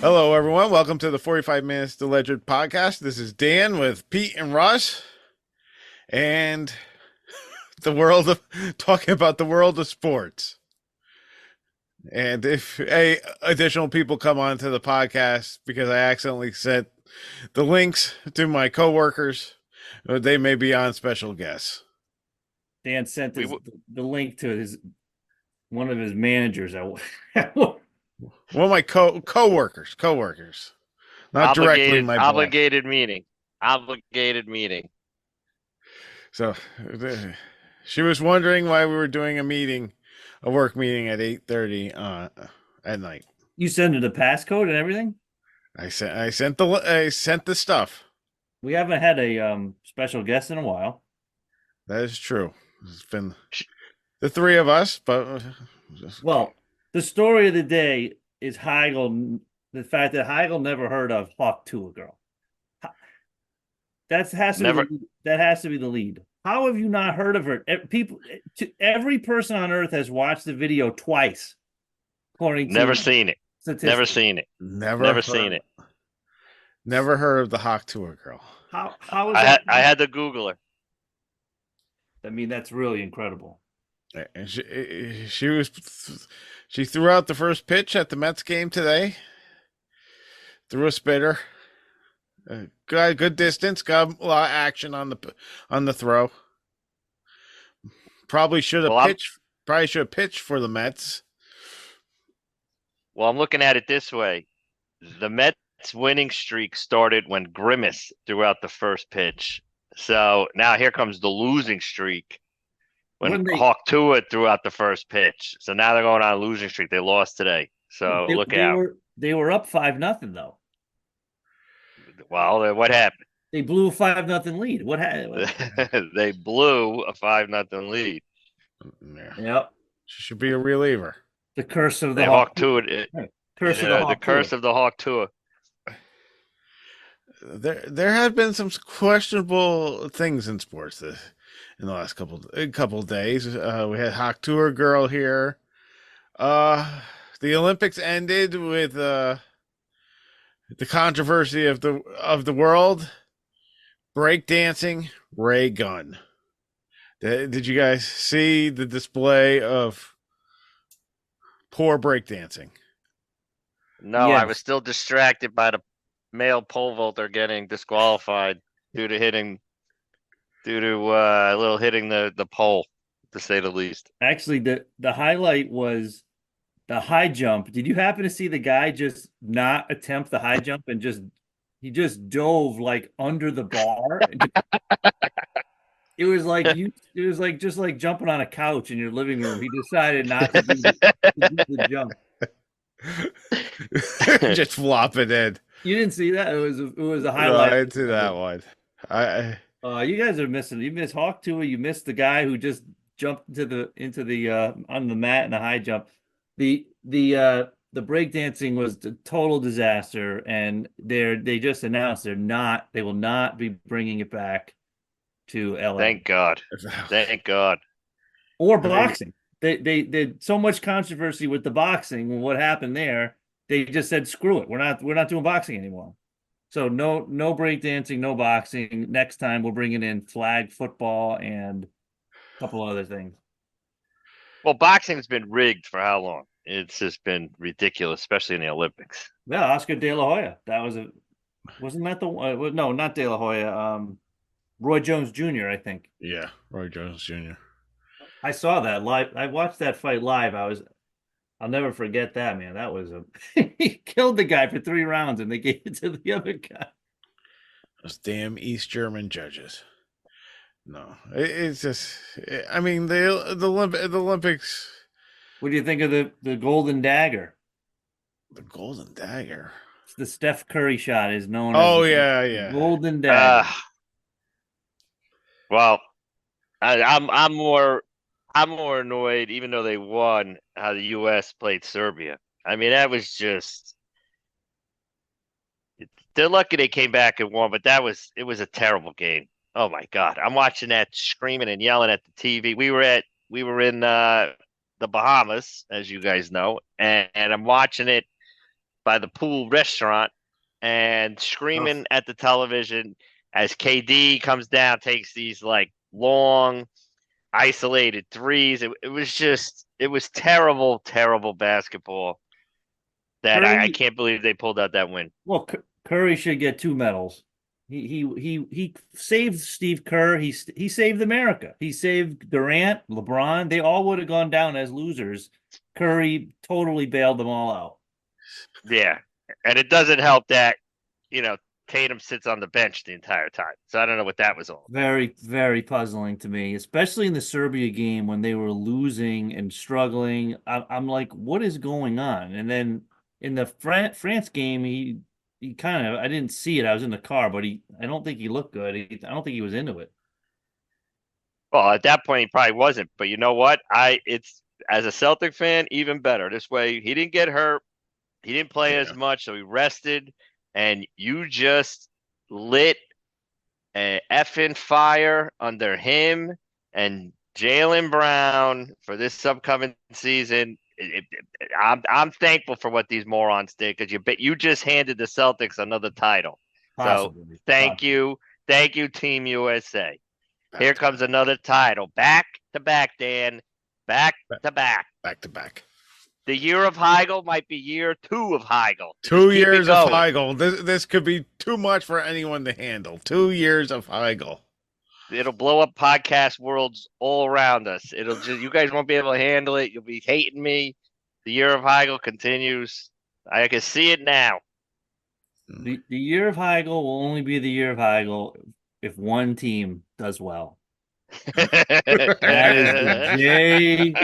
Hello, everyone. Welcome to the 45 Minutes to Legend podcast. This is Dan with Pete and Russ, and the world of talking about the world of sports. And if additional people come onto the podcast because I accidentally sent the links to my coworkers, they may be on special guests. Dan sent We his w- the link to his one of his managers. One of my coworkers, not directly obligated my boss. obligated meeting. Obligated meeting. So she was wondering why we were doing a work meeting at 8:30 at night. You send her the passcode and everything. I sent the stuff. We haven't had a special guest in a while. That is true. It's been the three of us, but Well, the story of the day is Heigl. The fact that Heigl never heard of Hawk Tuah girl. Never. That has to be the lead. How have you not heard of her? Every person on earth has watched the video twice, according to Never seen it. statistics. Never seen it. Never seen it. Never heard of the Hawk Tuah girl. How is I that? I had to Google her. I mean, that's really incredible. And she threw out the first pitch at the Mets game today. Threw a spitter. Got good distance. Got a lot of action on the throw. Probably should have Well, I'm pitched. Probably should have pitched for the Mets. well. I'm looking at it this way. The Mets winning streak started when Grimace threw out the first pitch. So now here comes the losing streak when When they Hawk Tuah threw out the first pitch. So now they're going on a losing streak. They lost today. So they, look they out. were up 5-0 though. Well, what happened? They blew a 5-0 lead. What happened? They blew a 5-0 lead. Yeah. Yep. She should be a reliever. The curse of the They Hawk. Hawk Tuah. Curse of the Hawk. The curse of the Hawk Tuah. There have been some questionable things in sports in the last couple of days. We had Hawk Tour girl here. The Olympics ended with the controversy of the world, breakdancing, Raygun. Did you guys see the display of poor breakdancing? No, Yes. I was still distracted by the male pole vaulter getting disqualified due to a little hitting the pole, to say the least. Actually, the highlight was the high jump. Did you happen to see the guy just not attempt the high jump and he just dove like under the bar? It was like just like jumping on a couch in your living room. He decided not to do the jump. Just flop it in. You didn't see that? It was a No, highlight. I didn't see that one. I You guys are missing. You missed Hawk Tuah. You missed the guy who just jumped into the on the mat in a high jump. The breakdancing was a total disaster, and they just announced they will not be bringing it back to LA Thank God. Thank God. or boxing. They did so much controversy with the boxing and what happened there. They just said screw it. We're not doing boxing anymore. So no breakdancing, no boxing. Next time we're bringing in flag football and a couple other things. Well, boxing's been rigged for how long? It's just been ridiculous, especially in the Olympics. Yeah, Oscar De La Hoya. Wasn't that the one? No, not De La Hoya. Roy Jones Jr. I think. Yeah, Roy Jones Jr. I saw that live. I watched that fight live. I'll never forget that, man. That was he killed the guy for 3 rounds and they gave it to the other guy. Those damn East German judges. No, it's just. I mean, the Olympics. What do you think of the golden dagger? The Golden Dagger. It's the Steph Curry shot is known Oh as yeah. golden dagger. Well, I'm more annoyed, even though they won, how the U.S. played Serbia. I mean, that was just. They're lucky they came back and won, but it was a terrible game. Oh my God, I'm watching that, screaming and yelling at the TV. We were in the Bahamas, as you guys know, and I'm watching it. by the pool restaurant and screaming at the television as KD comes down, takes these like long isolated threes. It was terrible, terrible basketball that I Curry, can't believe they pulled out that win. well, Curry should get 2 medals. He saved Steve Kerr. He saved America. He saved Durant, LeBron. They all would have gone down as losers. Curry totally bailed them all out. Yeah. And it doesn't help that, you know, Tatum sits on the bench the entire time. So I don't know what that was all. Very, very puzzling to me, especially in the Serbia game when they were losing and struggling. I'm like, what is going on? And then in the France game, he kind of, I didn't see it. I was in the car, but I don't think he looked good. I don't think he was into it. Well, at that point he probably wasn't. But you know what? It's as a Celtic fan, even better. This way he didn't get hurt. He didn't play as much, so he rested. And you just lit a effing fire under him and Jaylen Brown for this upcoming season. I'm thankful for what these morons did because you just handed the Celtics another title. Possibly. So thank you, Team USA. Here to comes another title, back to back, Dan, back to back. back to back. The year of Heigl might be year 2 of Heigl. 2 years of Heigl. This could be too much for anyone to handle. 2 years of Heigl. It'll blow up podcast worlds all around us. It'll just you guys won't be able to handle it. You'll be hating me. The year of Heigl continues. I can see it now. The year of Heigl will only be the year of Heigl if one team does well. That is the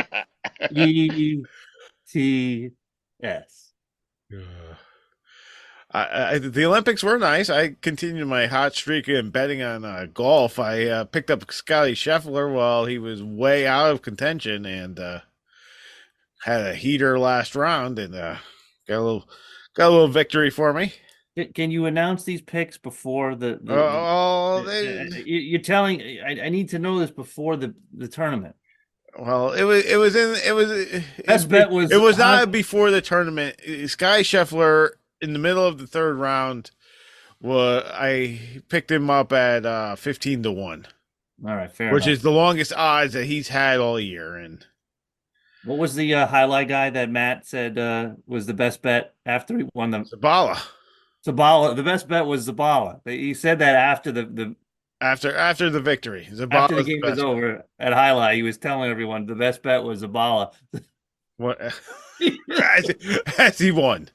JETS. The Olympics were nice. I continued my hot streak in betting on golf. I picked up Scotty Scheffler while he was way out of contention and had a heater last round and got a little victory for me. Can you announce these picks before you're telling? I need to know this before the tournament. Well, it was not before the tournament. Sky Scheffler in the middle of the third round. I picked him up at 15-1. All right, fair. Which is the longest odds that he's had all year. And what was the highlight guy that Matt said was the best bet after he won the Zabala? The best bet was Zabala. He said that after the after the victory. After the game was over at highlight, he was telling everyone the best bet was Zabala. What? as he won.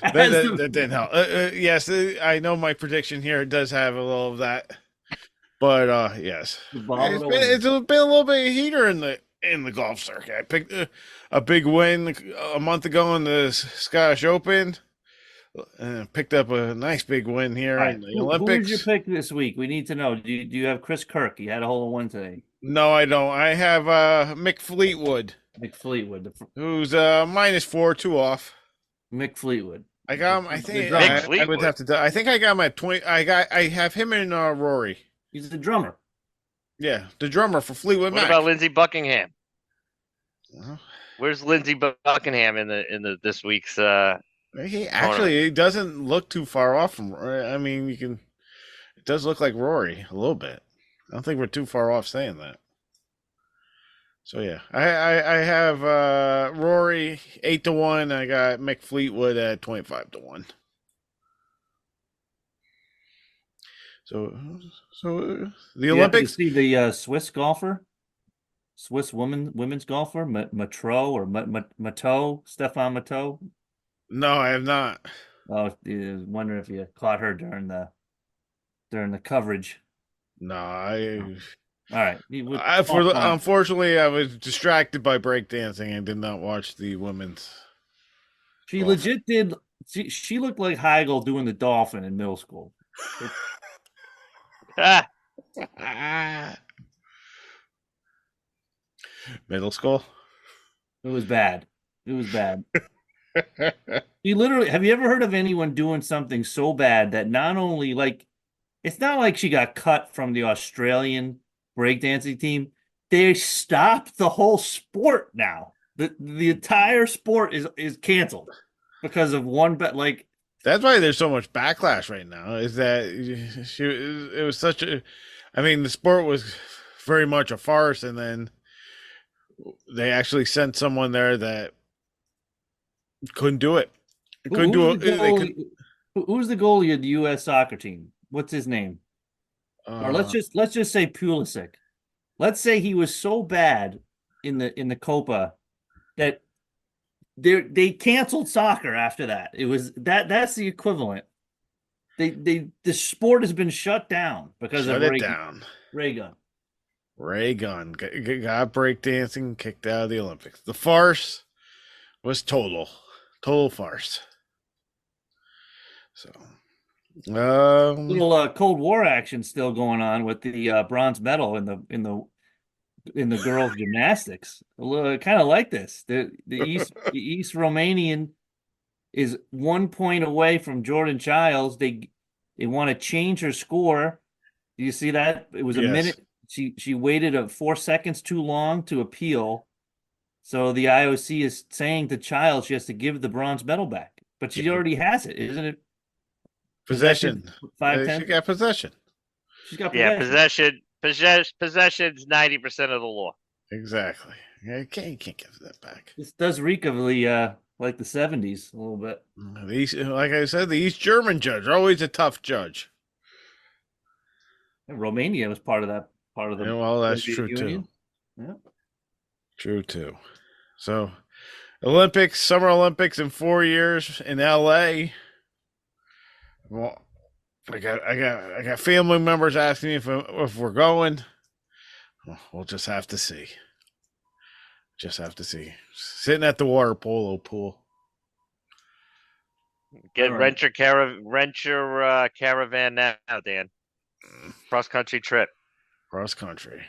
That didn't help. Yes, I know my prediction here does have a little of that, but yes, it's been a little bit of heater in the golf circuit. I picked a big win a month ago in the Scottish Open. Picked up a nice big win here in the Olympics. Who's your pick this week? We need to know. Do you have Chris Kirk? He had a hole in one today. No, I don't. I have Mick Fleetwood. Who's -4, 2 off. Mick Fleetwood. I got him. I think I would have to. I think I got him at 20. I have him in Rory. He's the drummer. Yeah, the drummer for Fleetwood Mac. What about Lindsey Buckingham? Where's Lindsey Buckingham in the this week's? He doesn't look too far off from. I mean, it does look like Rory a little bit. I don't think we're too far off saying that. So yeah, I have Rory 8-1. I got Mick Fleetwood at 25-1. So the Olympics. You see the Swiss women's golfer, Matteau or Matteau, Stefan Matteau. No, I have not. Oh, I was wondering if you caught her during the coverage. No, All right. Unfortunately, I was distracted by breakdancing and did not watch the women's. She legit did. She looked like Heigl doing the dolphin in middle school. Middle school? It was bad. You literally, have you ever heard of anyone doing something so bad that not only it's not like she got cut from the Australian breakdancing team. They stopped the whole sport now. The entire sport is canceled. because of one bet. Like, That's why there's so much backlash right now. Is that it was such a. I mean, the sport was very much a farce, and then they actually sent someone there that couldn't do it. Couldn't do who's the it. They could. goalie? Who's the goalie of the U.S. soccer team? What's his name? Or Uh, let's just say Pulisic. Let's say he was so bad in the Copa that they canceled soccer after that. It was that's the equivalent. The sport has been shut down because of shut it down. Raygun. Raygun got breakdancing kicked out of the Olympics. The farce was total farce. So, Little Cold War action still going on with the bronze medal in the girls gymnastics. Kind of like this. The East Romanian is 1 point away from Jordan Childs. They want to change her score. Do you see that? It was a yes. minute. She waited 4 seconds too long to appeal. So the IOC is saying to Childs she has to give the bronze medal back. But she already has it, isn't it? Possession. 5-10. She got possession. She's got possession. Possession's 90% of the law. Exactly. You can't give that back. This does reek of the like the 70s a little bit. Like I said, the East German judge, always a tough judge. And Romania was part of the Yeah, well, that's true Union. too. Yeah. True too. So, Summer Olympics in 4 years in LA. Well, I got family members asking me if we're going. Well, we'll just have to see. Sitting at the water polo pool. Rent your caravan now, Dan. Cross country trip. Cross country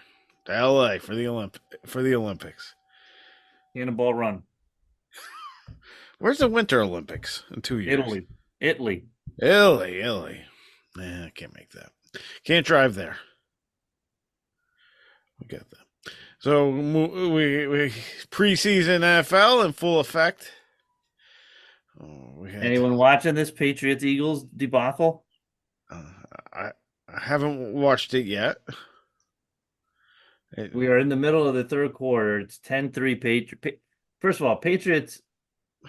to LA for the Olympics. Cannonball Run. Where's the Winter Olympics in 2 years? Italy. Nah, I can't make that. Can't drive there. We got that. So we preseason NFL in full effect. Anyone watching this Patriots Eagles debacle? I haven't watched it yet. We are in the middle of the third quarter. It's 10-3 Patriots. First of all, Patriots.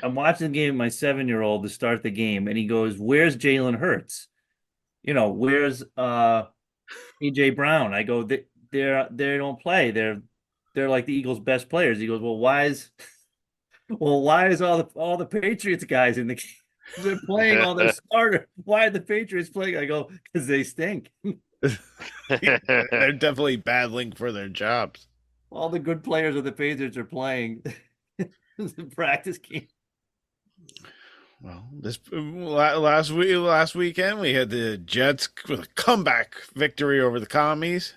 I'm watching the game with my 7-year-old to start the game, and he goes, "Where's Jalen Hurts? Where's AJ Brown?" I go, "They don't play. They're like the Eagles' best players." He goes, "Well, why is all the Patriots guys in the game? They're playing all their starter. Why are the Patriots playing?" I go, "Because they stink." They're definitely battling for their jobs. All the good players of the Patriots are playing the practice game. Well, this last weekend we had the Jets with a comeback victory over the Commies.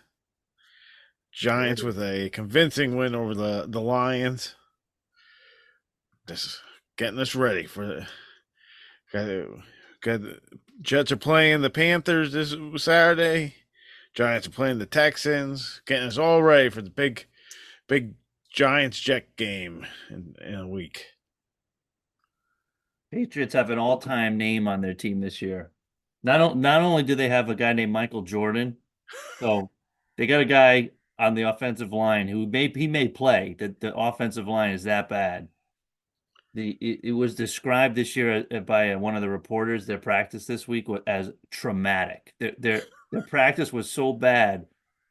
Giants with a convincing win over the Lions. Just getting us ready for the Jets are playing the Panthers this Saturday. Giants are playing the Texans. Getting us all ready for the big Giants Jet game in a week. Patriots have an all-time name on their team this year. Not only do they have a guy named Michael Jordan, so they got a guy on the offensive line who may play. The offensive line is that bad. It was described this year by one of the reporters. Their practice this week as traumatic. Their practice was so bad.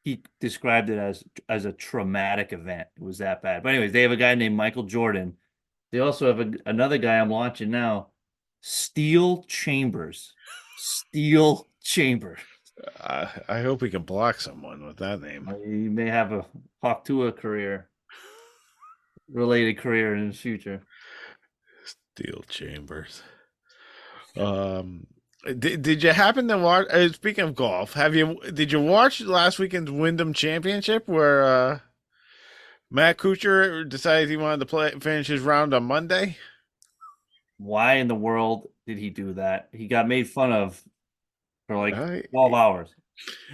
He described it as a traumatic event. It was that bad. But anyways, they have a guy named Michael Jordan. They also have another guy I'm watching now, Steel Chambers. Steel Chambers. I hope we can block someone with that name. He may have a Hawk Tuah related career in the future. Steel Chambers. Did you happen to watch? Speaking of golf, did you watch last weekend's Wyndham Championship where Matt Kuchar decided he wanted to finish his round on Monday? Why in the world did he do that? He got made fun of for like 12 hours.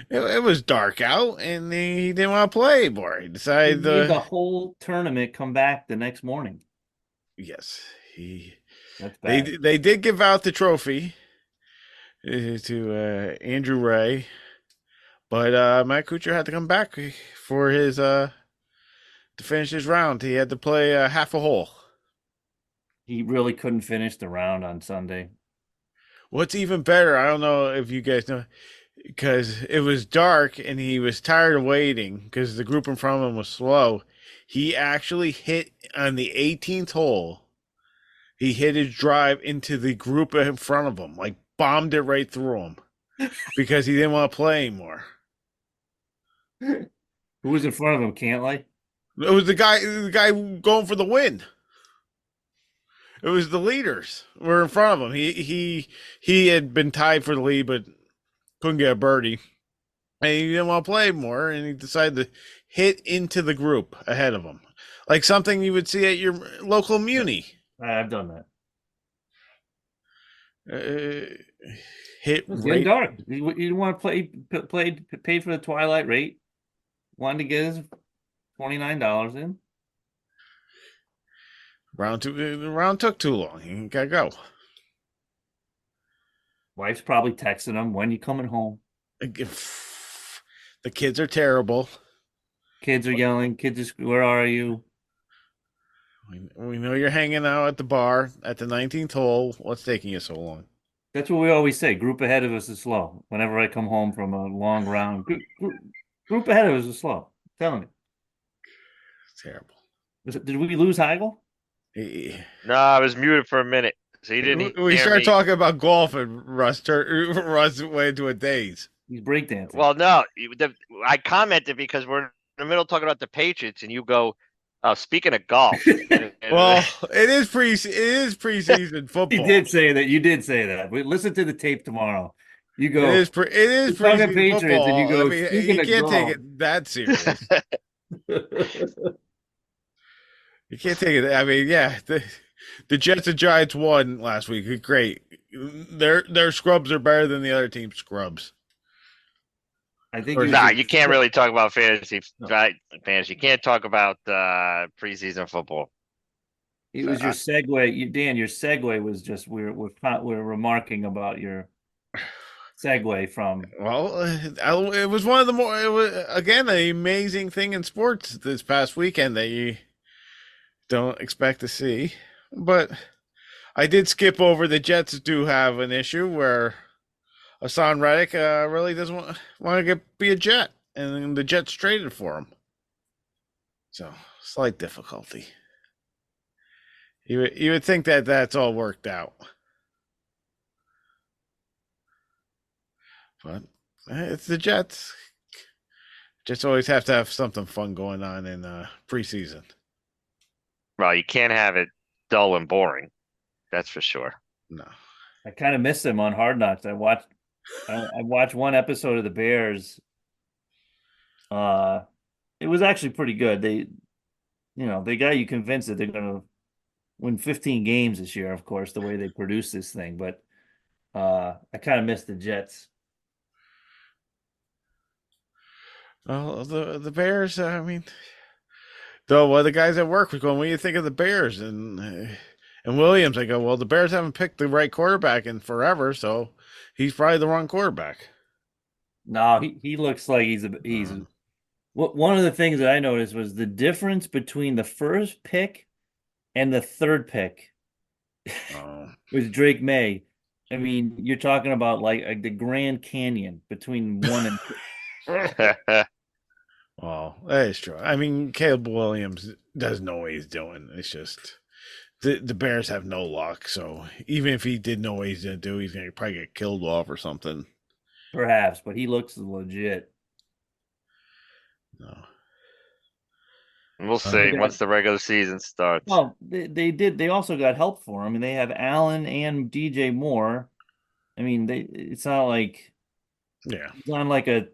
It was dark out, and he didn't want to play anymore. He decided he made the whole tournament come back the next morning. Yes, he That's They bad. they did give out the trophy to Andrew Ray, but Matt Kuchar had to come back for his to finish his round. He had to play half a hole. He really couldn't finish the round on Sunday. What's even better, I don't know if you guys know, because it was dark and he was tired of waiting because the group in front of him was slow. He actually hit on the 18th hole. He hit his drive into the group in front of him, like bombed it right through him because he didn't want to play anymore. Who was in front of him? Cantlay? It was the guy going for the win. It was the leaders were in front of him. He had been tied for the lead, but couldn't get a birdie, and he didn't want to play more, and he decided to hit into the group ahead of him, like something you would see at your local muni. I've done that. Hit It's getting right. dark. You didn't want to paid for the twilight rate. Wanted to get his $29 in. Round two. The round took too long. He gotta go. Wife's probably texting him, when you coming home? The kids are terrible. Kids are yelling. Where are you? We know you're hanging out at the bar at the 19th hole. What's taking you so long? That's what we always say. Group ahead of us is slow. Whenever I come home from a long round, group ahead of us is slow. I'm telling you. It's terrible. Did we lose Heigl? No, I was muted for a minute, so he didn't We hear started me. talking about golf, and Russ went into a daze. He's breakdancing. Well, no, I commented because we're in the middle talking about the Patriots, and you go, "Oh, speaking of golf." Well, it is preseason football. He did say that. You did say that. We listen to the tape tomorrow. You go. It is We're talking preseason Patriots, football. and you go, I mean, speaking you of can't take golf. it that serious. You can't take it. I mean, yeah, the Jets and Giants won last week. Great. Their scrubs are better than the other team's scrubs. I think you can't really talk about fantasy. Fantasy. You can't talk about preseason football. It was your segue, Dan. Your segue was just we're remarking about your segue from. Well, it was one of the more. It was again an amazing thing in sports this past weekend that you don't expect to see, but I did skip over the Jets do have an issue where Hassan Reddick really doesn't want to be a Jet, and the Jets traded for him. So slight difficulty. You would think that that's all worked out, but it's the Jets. Just always have to have something fun going on in preseason. Well, you can't have it dull and boring. That's for sure. No. I kind of missed him on Hard Knocks. I watched one episode of the Bears. It was actually pretty good. They got you convinced that they're gonna win 15 games this year, of course, the way they produce this thing. But I kind of missed the Jets. Well, the Bears. I mean, though, the guys at work were going, "What do you think of the Bears?" And Williams, I go, "Well, the Bears haven't picked the right quarterback in forever, so he's probably the wrong quarterback." No, he looks like he's. One of the things that I noticed was the difference between the first pick and the third pick was Drake May. I mean, you're talking about like the Grand Canyon between one and two. Well, that is true. I mean, Caleb Williams doesn't know what he's doing. It's just the Bears have no luck. So even if he did know what he's going to do, he's going to probably get killed off or something. Perhaps, but he looks legit. No. We'll see once the regular season starts. Well, they did. They also got help for him. I mean, they have Allen and DJ Moore. I mean, it's not like it's not like a.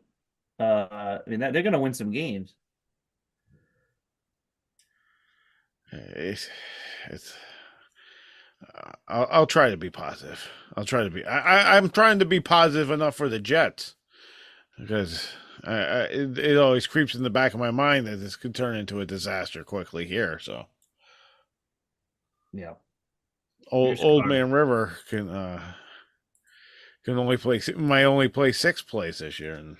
I mean, they're going to win some games. I'll try to be positive. I'll try to be. I'm trying to be positive enough for the Jets because it always creeps in the back of my mind that this could turn into a disaster quickly here. So, yeah. old man River can only play sixth place this year. And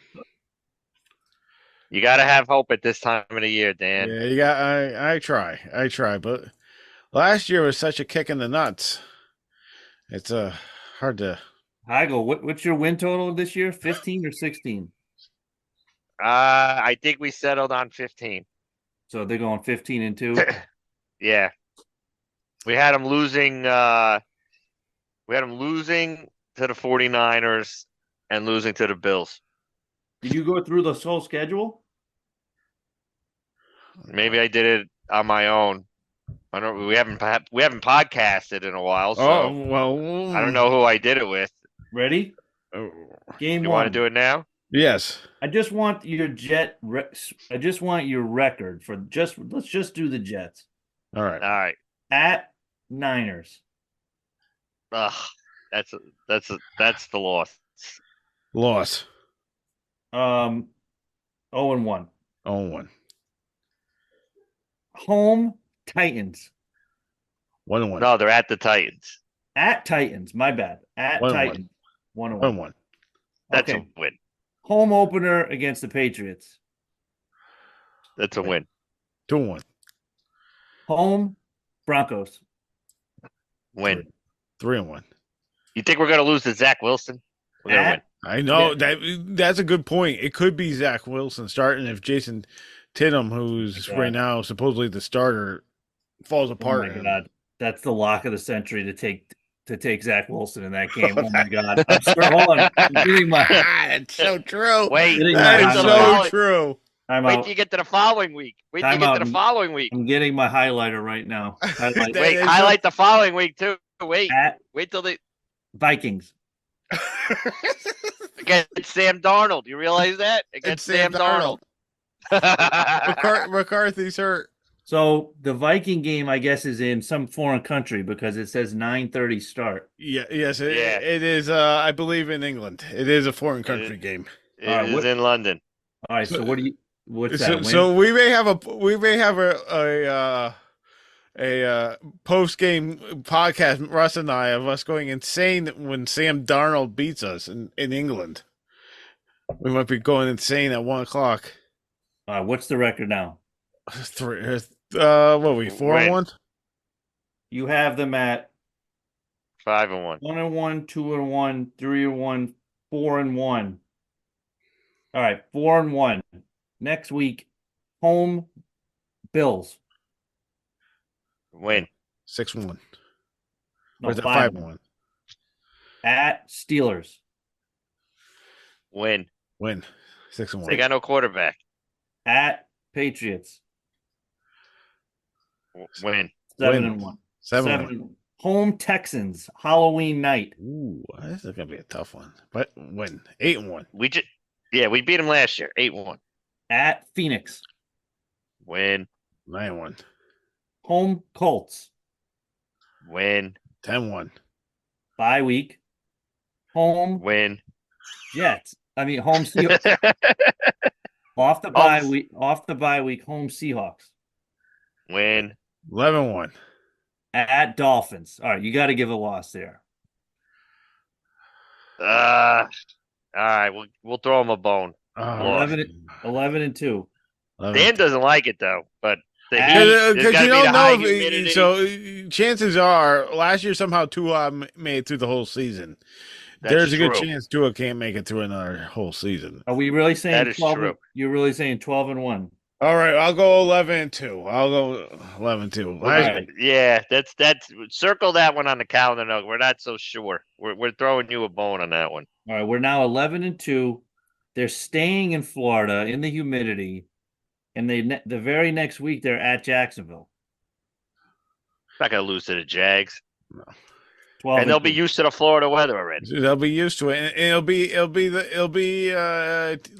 You got to have hope at this time of the year, Dan. yeah, I try, but last year was such a kick in the nuts. It's hard to. Heigl, what's your win total this year? 15 or 16? I think we settled on 15. So they're going 15-2. Yeah. We had them losing to the 49ers and losing to the Bills. Did you go through the whole schedule? Maybe I did it on my own. I don't. We haven't podcasted in a while, so well, I don't know who I did it with. Ready? Oh. Game You one. want to do it now? Yes. I just want your I just want your record for let's just do the Jets. All right. All right. At Niners. Ugh, that's the loss. Loss. 0-1. 0-1. Home Titans. 1-1. No, they're at the Titans. At Titans. My bad. At 1-1. Titans. 1-1. 1-1. That's Okay. a win. Home opener against the Patriots. That's a win. 2-1. Home Broncos. Win. 3-1. You think we're gonna lose to Zach Wilson? We're gonna win. I know Yeah. that's a good point. It could be Zach Wilson starting if Jason Tatum, who's God. right now supposedly the starter, falls apart. Oh my God. That's the lock of the century to take Zach Wilson in that game. Oh my God. I'm sorry. Hold on. I'm getting my It's so true. Wait, Getting That my is so highlight. true. I'm wait out. till you get to the following week. Wait till you Time get out. to the following week. I'm getting my highlighter right now. Highlight. That Wait, is highlight the following week too. Wait, At wait till the Vikings. against Sam Darnold. You realize that against Sam Darnold. McCarthy's hurt. So the Viking game, I guess, is in some foreign country because it says 9:30 start. Yeah, yes, it Yeah. is. I believe in England. It is a foreign country game. It All right, is in London. All right. So what's that? So, Win? so we may have a post game podcast, Russ and I, of us going insane when Sam Darnold beats us in England. We might be going insane at 1 o'clock. All right. What's the record now? What are we 4-1? You have them at 5-1. 1-1, 2-1, 3-1, 4-1. All right, 4-1. Next week, home Bills. Win. 6-1. No, Or is it 5-1. 5-1? At Steelers. Win. Win. 6-1. They got no quarterback. At Patriots. Win. 7-1. 7-1. Home Texans. Halloween night. Ooh, this is gonna be a tough one. But win. 8-1. We beat them last year. 8-1. At Phoenix. Win. 9-1. Home Colts. Win. 10-1. Bye week. Home Win. Jets. Home Seahawks. Off the bye week. Home Seahawks. Win. 11-1. At Dolphins. All right, you got to give a loss there. All right, we'll throw them a bone. 11-2. Dan doesn't like it though, but Because you don't know. humidity. So chances are, last year somehow Tua made it through the whole season. That's There's a good true. chance Tua can't make it through another whole season. Are we really saying That is 12? true. You're really saying 12-1? All right, I'll go 11-2. I'll go 11-2. Right. Yeah, that's circle that one on the calendar. No, we're not so sure. We're throwing you a bone on that one. All right, we're now 11-2. They're staying in Florida in the humidity, and the very next week they're at Jacksonville. Not gonna lose to the Jags, 12 and they'll be used to the Florida weather already. They'll be used to it, and it'll be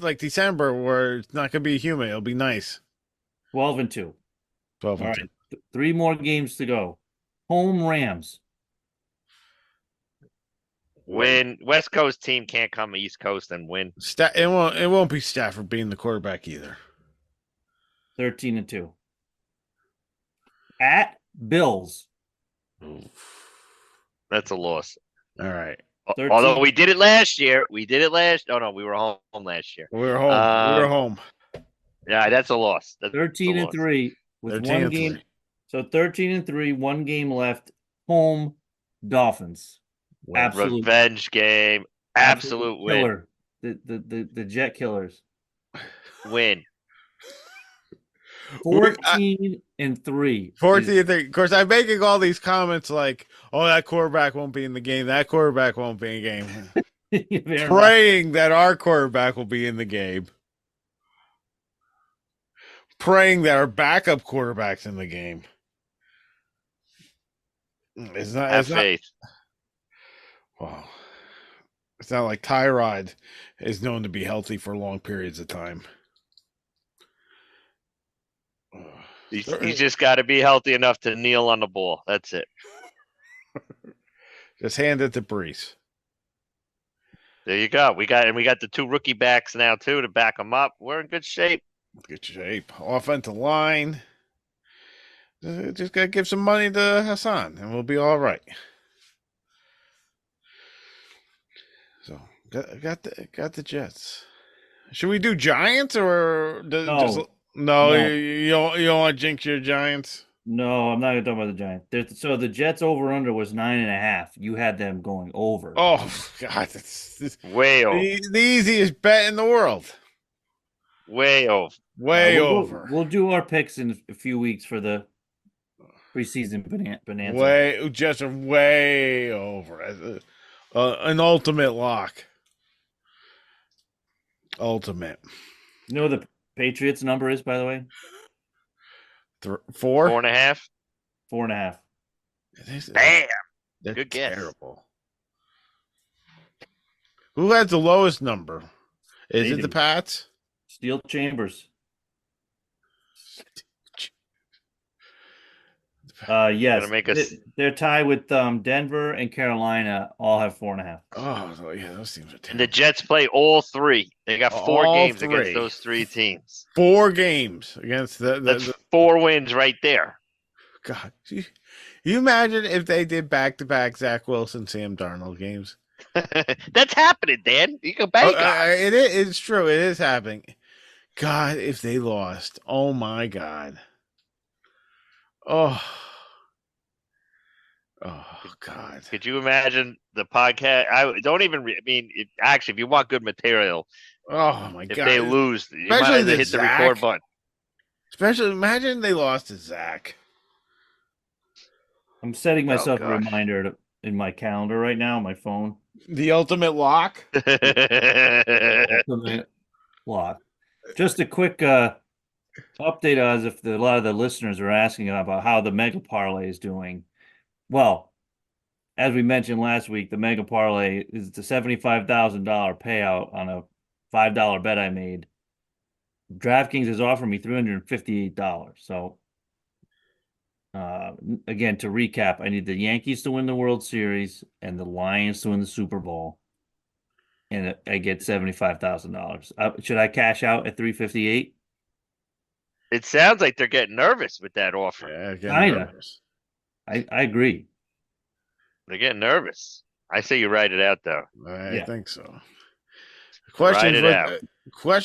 like December where it's not gonna be humid. It'll be nice. 12-2. 12-2. All right, 3 more games to go. Home Rams. When West Coast team can't come East Coast and win, It won't be Stafford being the quarterback either. 13-2. At Bills. That's a loss. All right. Although 13. we did it last year. Oh no, we were home last year. We were home. We were home. Yeah, that's a loss. That's a 13 and loss. 3 with 13 one and game. 3. So 13 and 3, one game left. Home Dolphins. Win. Absolute Revenge game. Absolute win. killer. The Jet Killers. Win. 14 and 3. 14 and 3. Of course, I'm making all these comments like, oh, that quarterback won't be in the game. That quarterback won't be in the game. Praying that our quarterback will be in the game. Praying that our backup quarterback's in the game. Have faith. Well, it's not like Tyrod is known to be healthy for long periods of time. He's just got to be healthy enough to kneel on the ball. That's it. Just hand it to Brees. There you go. We got the 2 rookie backs now too to back them up. We're in good shape. Good shape. Offensive line. Just gotta give some money to Hassan, and we'll be all right. So got the Jets. Should we do Giants or No. No. You don't want to jinx your Giants? No, I'm not going to talk about the Giants. So the Jets over under was 9.5. You had them going over. Oh God, that's Way over. the easiest bet in the world. Way over. Way over. We'll do our picks in a few weeks for the preseason bonanza. Jets are way over. An ultimate lock. Ultimate. You know what the Patriots number is, by the way? 4? 4.5. 4.5. Damn. They're Good guess. terrible. Who has the lowest number? Is They it do. the Pats? Steel Chambers. Yes. Gonna make us- They're tied with Denver and Carolina. All have 4.5. Oh, yeah, those teams are And the terrible. Jets play all 3. They got 4 All games 3. against those 3 teams. 4 games against That's 4 wins right there. God. You imagine if they did back-to-back Zach Wilson, Sam Darnold games? That's happening, Dan. You can bank on it. It's true. It is happening. God, if they lost. Oh, my God. Oh, God. Could you imagine the podcast? I don't even. Actually, if you want good material, Oh, my if God. they lose, you might Especially as well hit the record Zach. button. Especially, imagine they lost to Zach. I'm setting myself a gosh. reminder in my calendar right now on my phone. The ultimate lock. Ultimate lock. Just a quick update as if a lot of the listeners are asking about how the mega parlay is doing. Well, as we mentioned last week, the mega parlay is the $75,000 payout on a $5 bet I made. DraftKings has offered me $358. So, again, to recap, I need the Yankees to win the World Series and the Lions to win the Super Bowl, and I get $75,000. Should I cash out at $358? It sounds like they're getting nervous with that offer. Yeah, Kinda. I agree. They're getting nervous. I say you write it out, though. I Yeah. think so. The question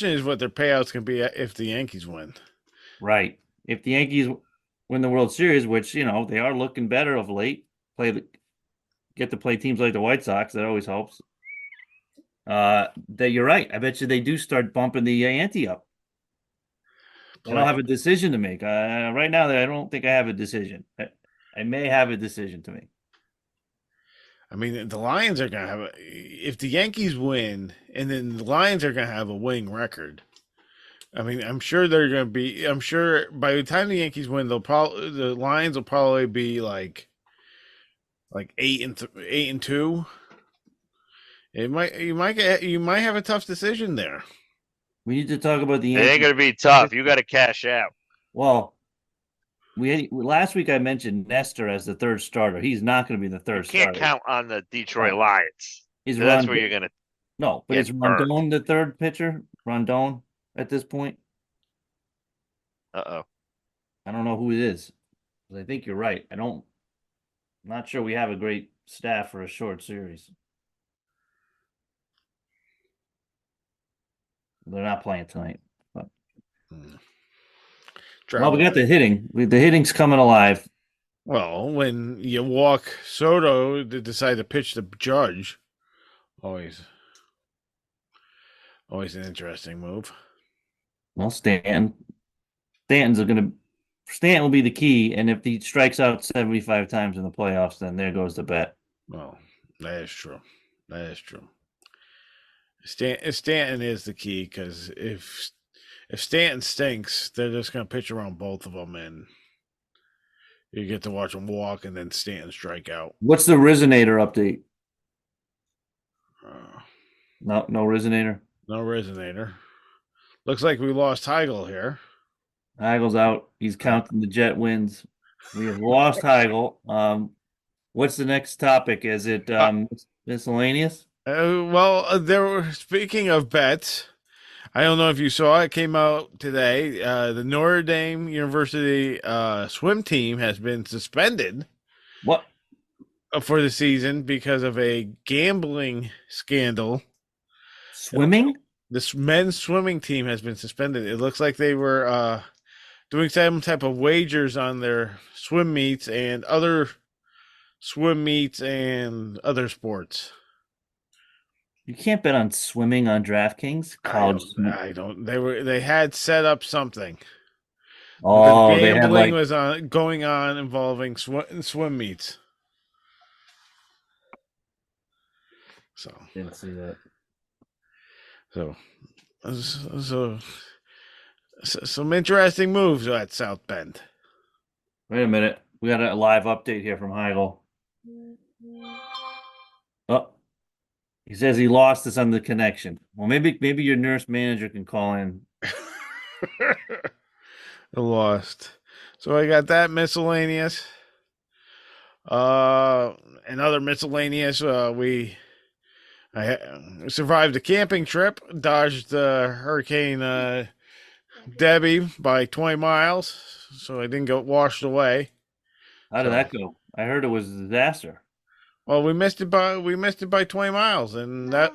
is what their payouts can be if the Yankees win. Right. If the Yankees win the World Series, which, they are looking better of late, get to play teams like the White Sox, that always helps. That you're right. I bet you they do start bumping the ante up. I don't have a decision to make. Right now, I don't think I have a decision. I may have a decision to make. I mean, the Lions are going to if the Yankees win, and then the Lions are going to have a winning record. I mean, I'm sure by the time the Yankees win, the Lions will probably be like 8-2. You might have a tough decision there. We need to talk about the It ain't Yankees. going to be tough. You got to cash out. Well, last week I mentioned Nestor as the third starter. He's not going to be the You third can't starter. count on the Detroit Lions. Is That's where you're going to. No, but get is Rondon the third pitcher? Rondon at this point? Uh-oh. I don't know who it is. I think you're right. I'm not sure we have a great staff for a short series. They're not playing tonight. But... Hmm. Well, we Travel. got the hitting. The hitting's coming alive. Well, when you walk Soto to decide to pitch the Judge, always an interesting move. Well, Stanton will be the key, and if he strikes out 75 times in the playoffs, then there goes the bet. Well, that is true. That is true. Stanton is the key because if Stanton stinks, they're just going to pitch around both of them, and you get to watch them walk and then Stanton strike out. What's the Resonator update? Uh, No Resonator. no resonator. Looks like we lost Heigl here. Heigl's out. He's counting the Jet wins. We have lost Heigl. What's the next topic? Is it miscellaneous? There were, speaking of bets, I don't know if you saw it came out today. The Notre Dame University swim team has been suspended What? for the season because of a gambling scandal. Swimming? This men's swimming team has been suspended. It looks like they were doing some type of wagers on their swim meets and other sports. You can't bet on swimming on DraftKings. College. I don't. They had set up something. Oh, The they had gambling like was going on involving swim meets. So didn't see that. So some interesting moves at South Bend. Wait a minute. We got a live update here from Heigl. Oh, he says he lost us on the connection. Well, maybe your nurse manager can call in. Lost. So I got that miscellaneous. Another miscellaneous. I survived a camping trip. Dodged Hurricane Debbie by 20 miles, so I didn't get washed away. How did that go? I heard it was a disaster. Well, we missed it by 20 miles, and and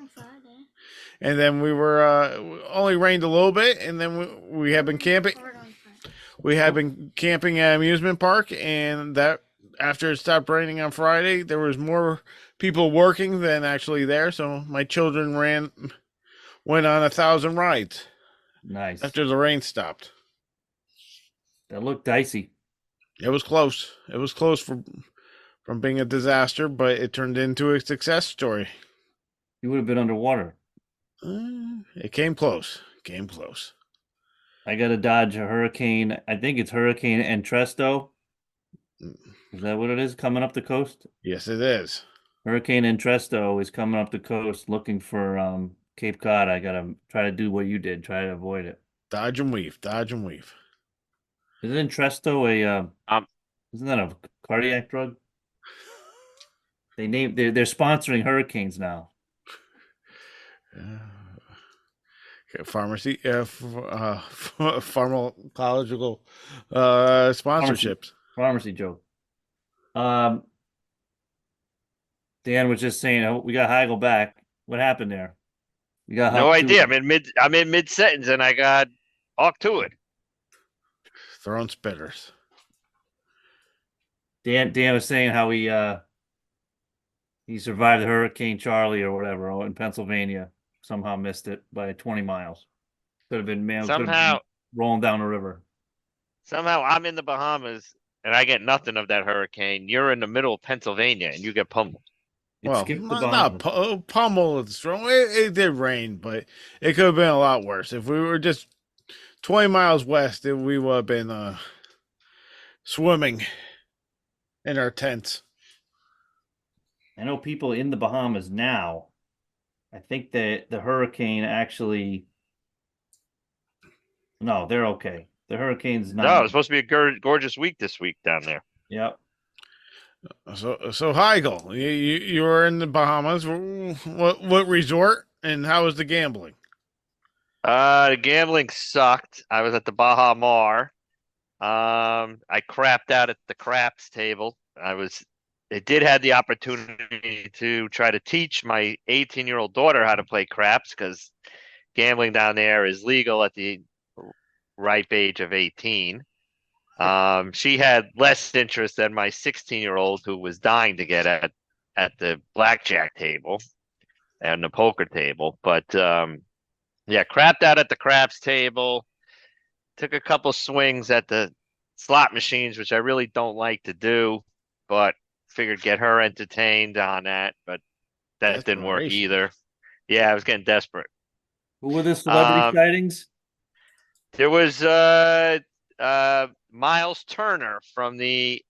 then we were only rained a little bit, and then we had been camping. We had been camping at an amusement park, and that after it stopped raining on Friday, there was more people working than actually there. So my children went on 1,000 rides. Nice. After the rain stopped. That looked dicey. It was close. It was close from being a disaster, but it turned into a success story. You would have been underwater. It came close. Came close. I got to dodge a hurricane. I think it's Hurricane Entresto. Is that what it is? Coming up the coast? Yes, it is. Hurricane Entresto is coming up the coast looking for Cape Cod. I got to try to do what you did. Try to avoid it. Dodge and weave. Dodge and weave. Isn't Entresto isn't that a cardiac drug? They're sponsoring hurricanes now. Pharmacy, pharmacological sponsorships. Pharmacy joke. Dan was just saying, oh, we got Heigl back. What happened there? We got No Hawk idea. Tuah. I'm in mid sentence and I got Hawk Tuah. Throwing spitters. Dan was saying how he survived the Hurricane Charlie or whatever in Pennsylvania. Somehow missed it by 20 miles. Could have been rolling down a river. Somehow I'm in the Bahamas and I get nothing of that hurricane. You're in the middle of Pennsylvania and you get pummeled. Well, not pummel. It's strong. It did rain, but it could have been a lot worse. If we were just 20 miles west, we would have been swimming in our tents. I know people in the Bahamas now. I think that the hurricane actually. No, they're okay. The hurricane's not. No, it's supposed to be a gorgeous week this week down there. Yep. So Heigl, you were in the Bahamas. What resort and how was the gambling? The gambling sucked. I was at the Baha Mar. I crapped out at the craps table. they did have the opportunity to try to teach my 18-year-old daughter how to play craps because gambling down there is legal at the ripe age of 18. She had less interest than my 16-year-old who was dying to get at the blackjack table and the poker table. But yeah, crapped out at the craps table. Took a couple swings at the slot machines, which I really don't like to do, but figured get her entertained on that. But that didn't work Desperation. either. Yeah, I was getting desperate. Who were the celebrity sightings? There was Miles Turner from the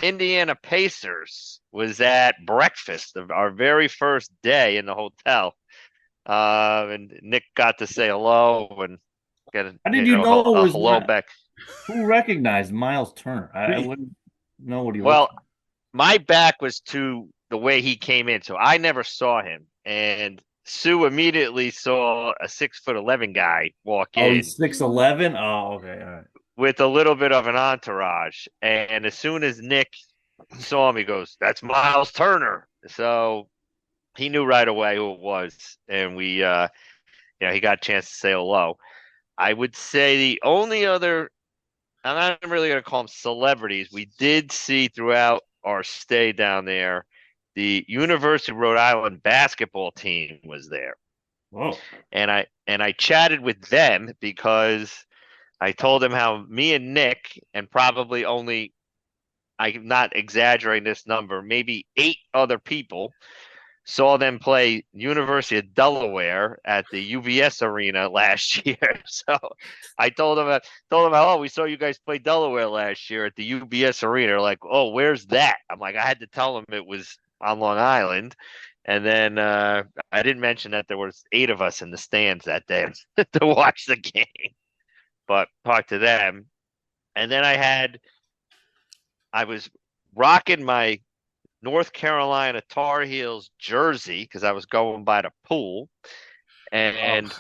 Indiana Pacers was at breakfast of our very first day in the hotel. And Nick got to say hello and get How did you know it a was hello back. Who recognized Miles Turner? I wouldn't know what he Well, looks like. my back was to the way he came in, so I never saw him. And Sue immediately saw a 6'11" guy walk Oh, in he's 6'11"? Oh, okay. All right. with a little bit of an entourage. And as soon as Nick saw him, he goes, "That's Miles Turner." So he knew right away who it was, and he got a chance to say hello. I would say the only other, I'm not really going to call them celebrities, we did see throughout our stay down there, the University of Rhode Island basketball team was there. Whoa. And I chatted with them because I told them how me and Nick and probably only, I'm not exaggerating this number, maybe 8 other people saw them play University of Delaware at the UBS Arena last year. So I told them, oh, we saw you guys play Delaware last year at the UBS Arena. Like, oh, where's that? I'm like, I had to tell them it was on Long Island. And then I didn't mention that there was 8 of us in the stands that day to watch the game, but talked to them. And then I was rocking my North Carolina Tar Heels jersey because I was going by the pool. And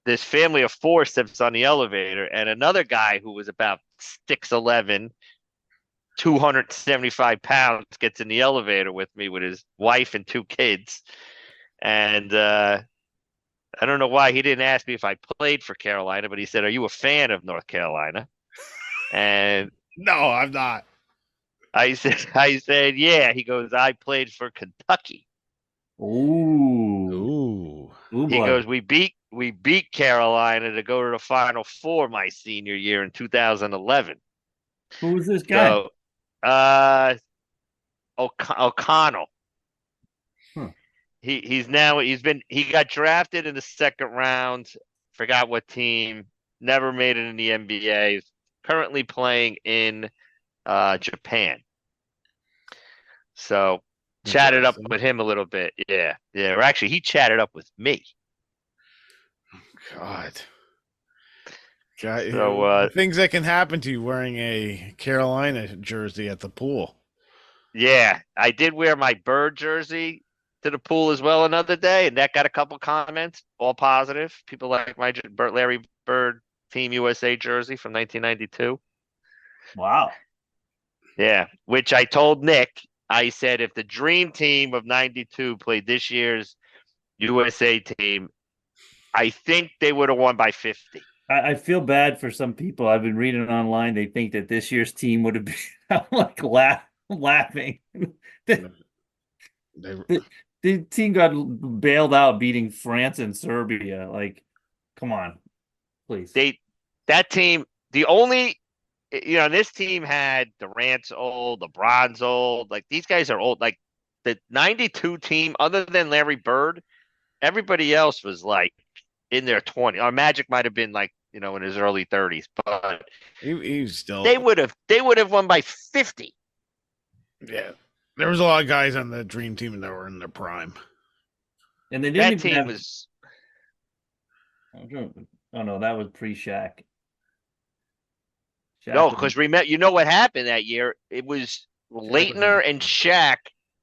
this family of 4 steps on the elevator, and another guy who was about 6'11", 275 pounds gets in the elevator with me with his wife and 2 kids. And I don't know why he didn't ask me if I played for Carolina, but he said, "Are you a fan of North Carolina?" And No, I'm not. I said, "Yeah." He goes, "I played for Kentucky." Ooh. Ooh, He boy. goes, "We beat Carolina to go to the Final Four my senior year in 2011." Who was this guy? So, O'Connell. Hmm. He got drafted in the second round. Forgot what team. Never made it in the NBA. He's currently playing in Japan. So chatted up with him a little bit. Yeah. Or actually, he chatted up with me. God. So things that can happen to you wearing a Carolina jersey at the pool. yeah, I did wear my Bird jersey to the pool as well another day, and that got a couple comments, all positive. People like my Larry Bird Team USA jersey from 1992. Wow. Yeah, which I told Nick. I said if the dream team of 92 played this year's USA team, I think they would have won by 50. I feel bad for some people. I've been reading online. They think that this year's team would have been I'm like laughing. The team got bailed out beating France and Serbia. Like, come on, please. That team, the only, this team had Durant's old, LeBron's old. Like, these guys are old. Like, the 92 team, other than Larry Bird, everybody else was like in their 20s. Or Magic might have been like, in his early 30s, but He's still. they would have won by 50. Yeah. There was a lot of guys on the dream team that were in their prime. And they didn't That even team have. was. Oh no, that was pre-Shaq. No, because remember, you know what happened that year? It was Leitner and Shaq.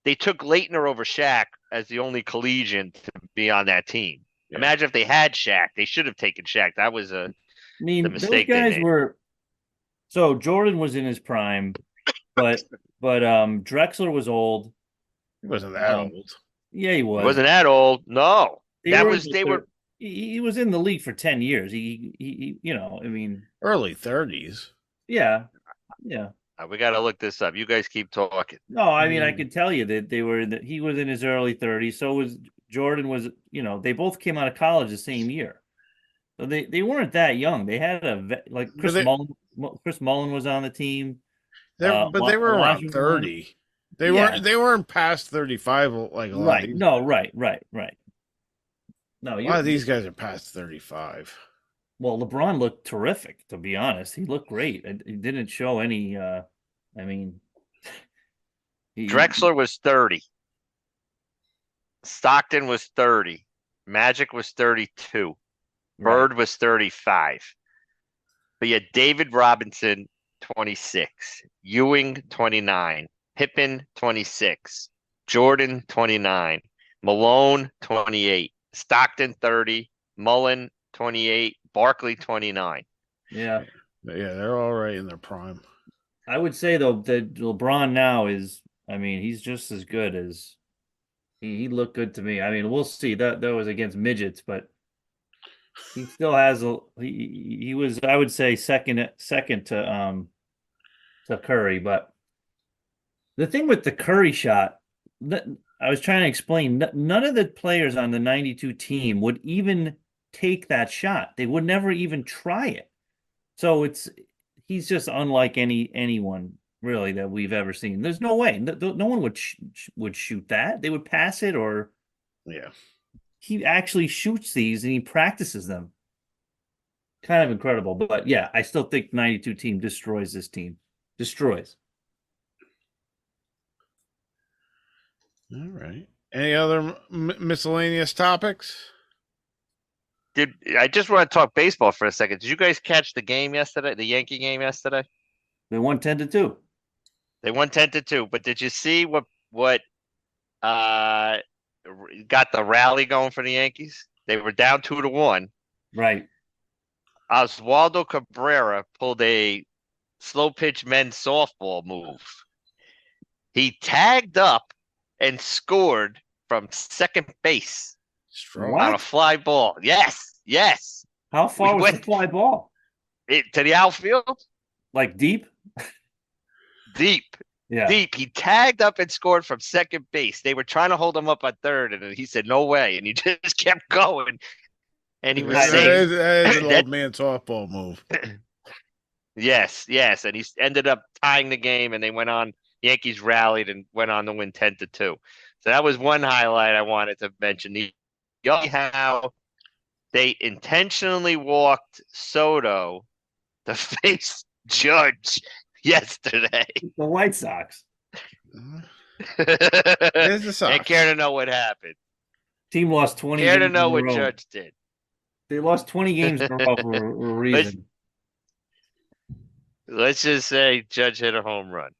They took Leitner over Shaq as the only collegian to be on that team. Yeah. Imagine if they had Shaq. They should have taken Shaq. That was the mistake those guys they made. were. So Jordan was in his prime, but But Drexler was old. He wasn't that Um, old. yeah, he He was. wasn't that old. No, They that were was they were. he was in the league for 10 years. He you know, I mean, Early 30s. yeah. Yeah. We got to look this up. You guys keep talking. No, I mean, I Mm. could tell you that he was in his early 30s. So was Jordan was, they both came out of college the same year. So they weren't that young. They had like But they Chris Mullen was on the team. they were around Elijah Wan. 30. Yeah, They weren't past 35 like a lot of right. these. No, right. No, A lot of these guys are past 35. well, LeBron looked terrific, to be honest. He looked great. He didn't show any I mean, he Drexler was 30. Stockton was 30. Magic was 32. right. Bird was 35. But you had David Robinson, 26. Ewing, 29. Pippen, 26. Jordan, 29. Malone, 28. Stockton, 30. Mullen, 28. Barkley, 29. Yeah. Yeah, they're all right in their prime. I would say though that LeBron now is, I mean, he's just as good as he looked good to me. I mean, we'll see. That was against midgets, but he still has he was, I would say, second to Curry. But the thing with the Curry shot, I was trying to explain, none of the players on the 92 team would even take that shot. They would never even try it. So he's just unlike anyone really that we've ever seen. There's no way. No one would shoot that. They would pass it, or Yeah. he actually shoots these and he practices them. Kind of incredible. But yeah, I still think 92 team destroys this team. Destroys. All right. Any other miscellaneous topics? I just want to talk baseball for a second. Did you guys catch the game yesterday? The Yankee game yesterday? They won 10-2. They won 10-2. But did you see what uh got the rally going for the Yankees? They were down 2-1. Right. Oswaldo Cabrera pulled a slow pitch men's softball move. He tagged up and scored from second base Strong. on a What? fly ball. Yes. How far We was the went fly ball? to the outfield. Like deep? Deep. Yeah. Deep. He tagged up and scored from second base. They were trying to hold him up at third, and he said, "No way!" And he just kept going. And he was That safe. That is an That- old man softball move. Yes. And he ended up tying the game, and they went on. Yankees rallied and went on to win 10-2. So that was one highlight I wanted to mention. The how they intentionally walked Soto to face Judge yesterday. The White Sox. There's the Sox. And care to know what happened. Team lost 20 Care games to know in a what row. Judge did. They lost 20 games in a row for a reason. Let's just say Judge hit a home run.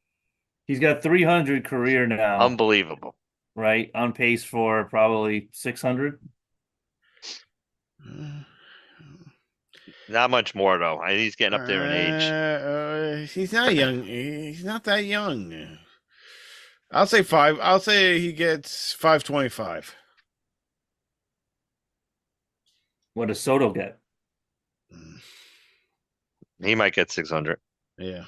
He's got 300 career now, Unbelievable. right? On pace for probably 600. Not much more though. He's getting up there in age. He's not young. He's not that young. I'll say 5. I'll say he gets 525. What does Soto get? He might get 600. Yeah.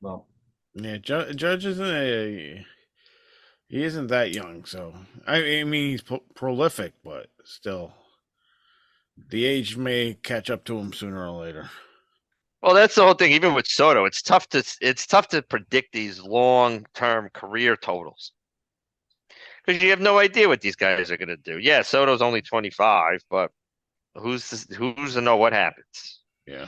Well, Yeah. Judge isn't he isn't that young, so I mean he's prolific, but still, the age may catch up to him sooner or later. Well, that's the whole thing. Even with Soto, it's tough to predict these long-term career totals because you have no idea what these guys are going to do. Yeah, Soto's only 25, but who's to know what happens? Yeah.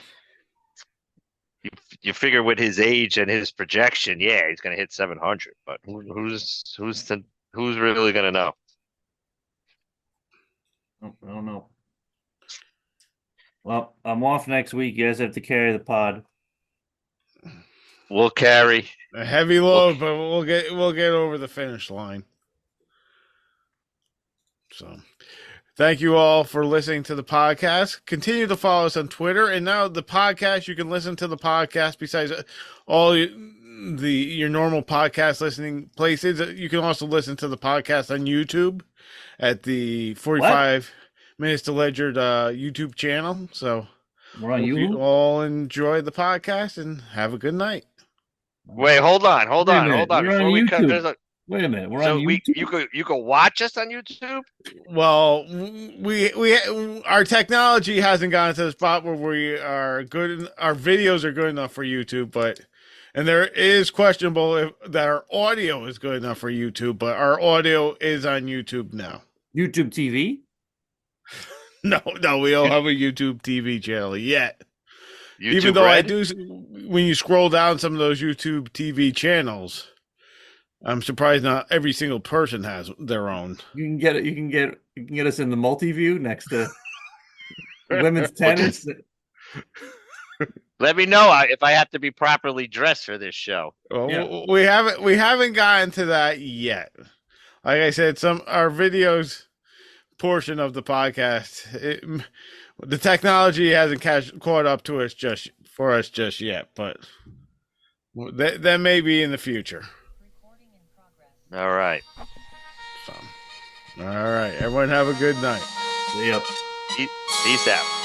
You figure with his age and his projection, yeah, he's going to hit 700. But who's really going to know? I don't know. Well, I'm off next week. You guys have to carry the pod. We'll carry. A heavy load, but we'll get over the finish line. So, Thank you all for listening to the podcast. Continue to follow us on Twitter, and now the podcast. You can listen to the podcast besides all your normal podcast listening places. You can also listen to the podcast on YouTube at the 45 Minutes to Ledger YouTube channel. So We're on hope you you. all enjoy the podcast and have a good night. Wait, hold on. Wait a minute, we're on Before we cut, YouTube. Wait a minute, we're on so YouTube. you could watch us on YouTube? Well, we our technology hasn't gotten to the spot where we are good. Our videos are good enough for YouTube, but and there is questionable if that our audio is good enough for YouTube, but our audio is on YouTube now. YouTube TV. No, we don't have a YouTube TV channel yet. YouTube Even though Red? I do, when you scroll down some of those YouTube TV channels, I'm surprised not every single person has their own. You can get it. You can get us in the multi-view next to women's tennis. Let me know if I have to be properly dressed for this show. Well, Yeah. we haven't gotten to that yet. Like I said, our videos portion of the podcast, the technology hasn't caught up to us just yet, but that may be in the future. All right. So, all right, everyone have a good night. Yep. Peace out.